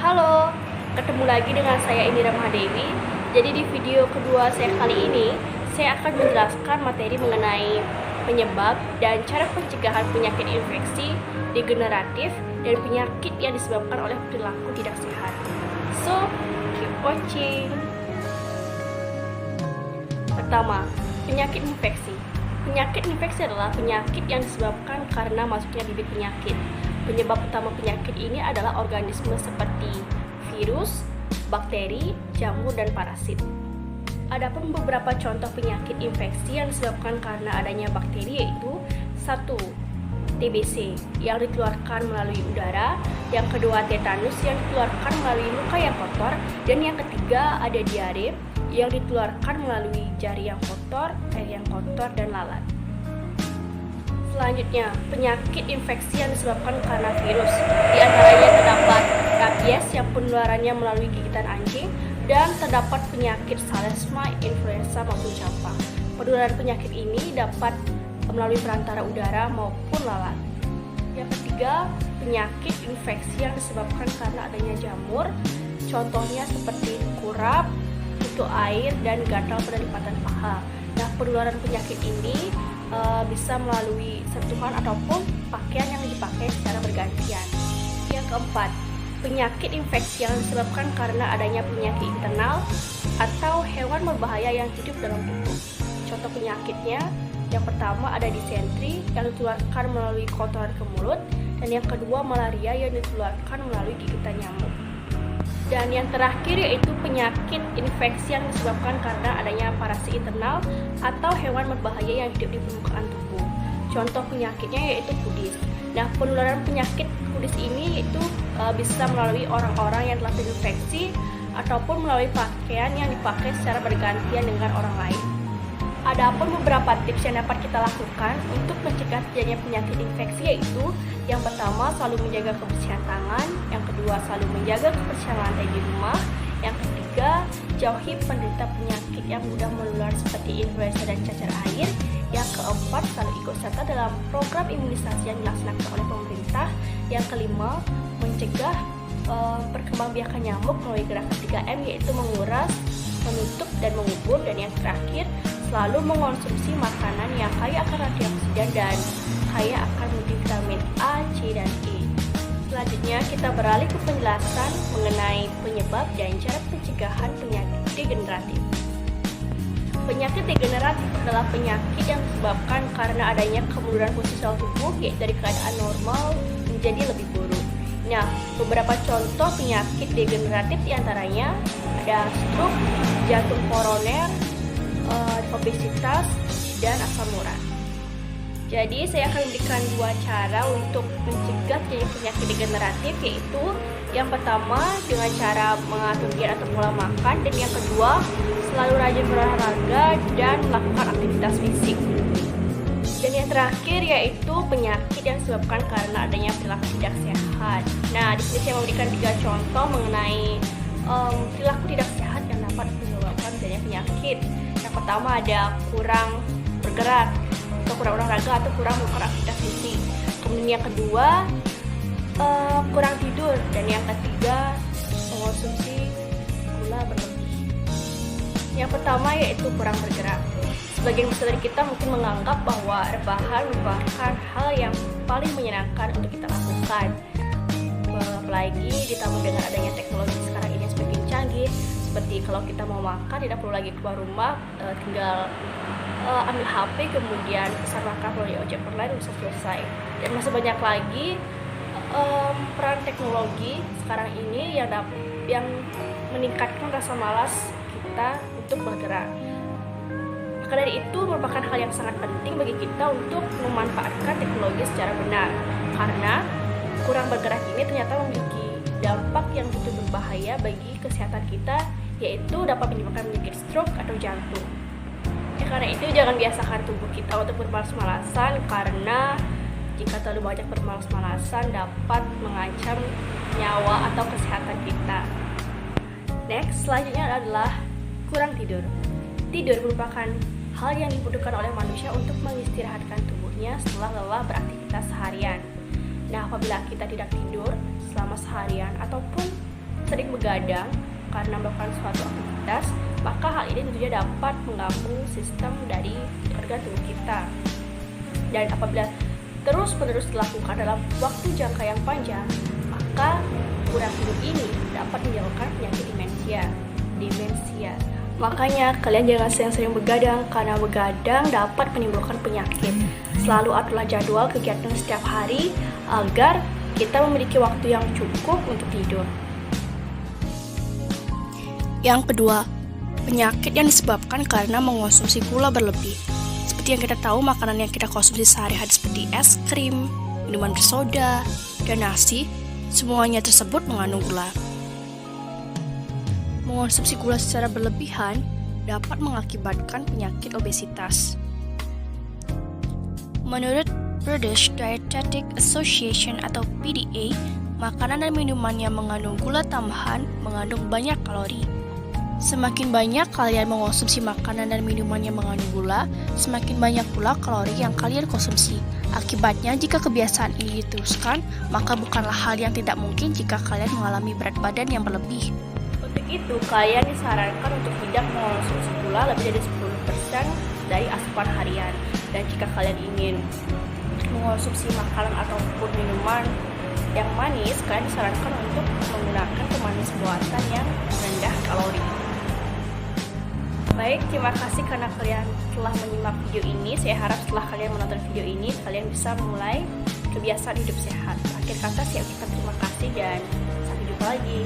Halo, ketemu lagi dengan saya Indira Mahadewi. Jadi di video kedua saya kali ini, saya akan menjelaskan materi mengenai penyebab dan cara pencegahan penyakit infeksi degeneratif dan penyakit yang disebabkan oleh perilaku tidak sehat. So, keep watching. Pertama, penyakit infeksi. Penyakit infeksi adalah penyakit yang disebabkan karena masuknya bibit penyakit. Penyebab utama penyakit ini adalah organisme seperti virus, bakteri, jamur, dan parasit. Adapun beberapa contoh penyakit infeksi yang disebabkan karena adanya bakteri yaitu 1. TBC yang ditularkan melalui udara, yang kedua tetanus yang ditularkan melalui luka yang kotor, dan yang ketiga ada diare yang ditularkan melalui jari yang kotor, air yang kotor, dan lalat. Selanjutnya, penyakit infeksi yang disebabkan karena virus. Di antaranya terdapat rabies yang penularannya melalui gigitan anjing, dan terdapat penyakit salesma, influenza, maupun campak. Penularan penyakit ini dapat melalui perantara udara maupun lalat. Yang ketiga, penyakit infeksi yang disebabkan karena adanya jamur. Contohnya seperti kurap, kutu air, dan gatal pada lipatan paha. Nah, penularan penyakit ini bisa melalui sentuhan ataupun pakaian yang dipakai secara bergantian. Yang keempat, penyakit infeksi yang disebabkan karena adanya penyakit internal atau hewan berbahaya yang hidup dalam tubuh. Contoh penyakitnya, yang pertama ada disentri yang ditularkan melalui kotoran ke mulut, dan yang kedua malaria yang ditularkan melalui gigitan nyamuk. Dan yang terakhir yaitu penyakit infeksi yang disebabkan karena adanya parasit internal atau hewan berbahaya yang hidup di permukaan tubuh. Contoh penyakitnya yaitu kudis. Nah, penularan penyakit kudis ini itu bisa melalui orang-orang yang telah terinfeksi ataupun melalui pakaian yang dipakai secara bergantian dengan orang lain. Ada pun beberapa tips yang dapat kita lakukan untuk mencegah terjadinya penyakit infeksi yaitu yang pertama selalu menjaga kebersihan tangan, yang kedua selalu menjaga kebersihan lantai di rumah, yang ketiga jauhi penderita penyakit yang mudah menular seperti influenza dan cacar air, yang keempat selalu ikut serta dalam program imunisasi yang dilaksanakan oleh pemerintah, yang kelima mencegah perkembangbiakan nyamuk melalui gerakan 3M yaitu menguras, menutup, dan mengubur, dan yang terakhir selalu mengonsumsi makanan yang kaya akan antioksidan dan kaya akan multivitamin A, C, dan E. Selanjutnya kita beralih ke penjelasan mengenai penyebab dan cara pencegahan penyakit degeneratif. Penyakit degeneratif adalah penyakit yang disebabkan karena adanya kemunduran fungsi sel tubuh yaitu dari keadaan normal menjadi lebih buruk. Nah, beberapa contoh penyakit degeneratif diantaranya ada stroke, jantung koroner, obesitas, dan asam urat. Jadi saya akan memberikan dua cara untuk mencegah terjadi penyakit degeneratif, yaitu yang pertama dengan cara mengatur diet atau pola makan, dan yang kedua selalu rajin berolahraga dan melakukan aktivitas fisik. Dan yang terakhir yaitu penyakit yang disebabkan karena adanya perilaku tidak sehat. Nah, di sini saya memberikan 3 contoh mengenai perilaku tidak sehat yang dapat menyebabkan adanya penyakit. Yang pertama ada kurang bergerak atau kurang olahraga atau kurang melakukan aktivitas fisik. Kemudian yang kedua kurang tidur, dan yang ketiga mengonsumsi gula berlebih. Yang pertama yaitu kurang bergerak. Sebagian besar dari kita mungkin menganggap bahwa rebahan merupakan hal yang paling menyenangkan untuk kita lakukan. Apalagi ditambah dengan adanya teknologi sekarang ini yang semakin canggih, seperti kalau kita mau makan tidak perlu lagi keluar rumah, tinggal ambil HP kemudian pesan makan melalui ojek online bisa selesai. Dan masih banyak lagi peran teknologi sekarang ini yang meningkatkan rasa malas kita untuk bergerak. Maka dari itu merupakan hal yang sangat penting bagi kita untuk memanfaatkan teknologi secara benar, karena kurang bergerak ini ternyata memiliki dampak yang begitu berbahaya bagi kesehatan kita, yaitu dapat menyebabkan penyakit stroke atau jantung. Karena itu jangan biasakan tubuh kita untuk bermalas-malasan, karena jika terlalu banyak bermalas-malasan dapat mengancam nyawa atau kesehatan kita. Next, selanjutnya adalah kurang tidur. Tidur merupakan hal yang dibutuhkan oleh manusia untuk mengistirahatkan tubuhnya setelah lelah beraktivitas seharian. Nah, apabila kita tidak tidur selama seharian ataupun sering begadang karena melakukan suatu aktivitas, maka hal ini tentunya dapat mengganggu sistem dari organ tubuh kita. Dan apabila terus-menerus dilakukan dalam waktu jangka yang panjang, maka kurang tidur ini dapat menyebabkan penyakit demensia. Makanya kalian jangan sering-sering begadang, karena begadang dapat menimbulkan penyakit. Selalu aturlah jadwal kegiatan setiap hari agar kita memiliki waktu yang cukup untuk tidur. Yang kedua, penyakit yang disebabkan karena mengonsumsi gula berlebih. Seperti yang kita tahu, makanan yang kita konsumsi sehari-hari seperti es krim, minuman bersoda, dan nasi, semuanya tersebut mengandung gula. Mengonsumsi gula secara berlebihan dapat mengakibatkan penyakit obesitas. Menurut British Dietetic Association atau PDA, makanan dan minuman yang mengandung gula tambahan mengandung banyak kalori. Semakin banyak kalian mengonsumsi makanan dan minuman yang mengandung gula, semakin banyak pula kalori yang kalian konsumsi. Akibatnya, jika kebiasaan ini diteruskan, maka bukanlah hal yang tidak mungkin jika kalian mengalami berat badan yang berlebih. Untuk itu, kalian disarankan untuk tidak mengonsumsi gula lebih dari 10% dari asupan harian. Dan jika kalian ingin mengonsumsi makanan ataupun minuman yang manis, kalian disarankan untuk menggunakan pemanis buatan yang rendah kalori. Baik, terima kasih karena kalian telah menyimak video ini. Saya harap setelah kalian menonton video ini, kalian bisa memulai kebiasaan hidup sehat. Akhir kata, saya ucapkan terima kasih dan sampai jumpa lagi.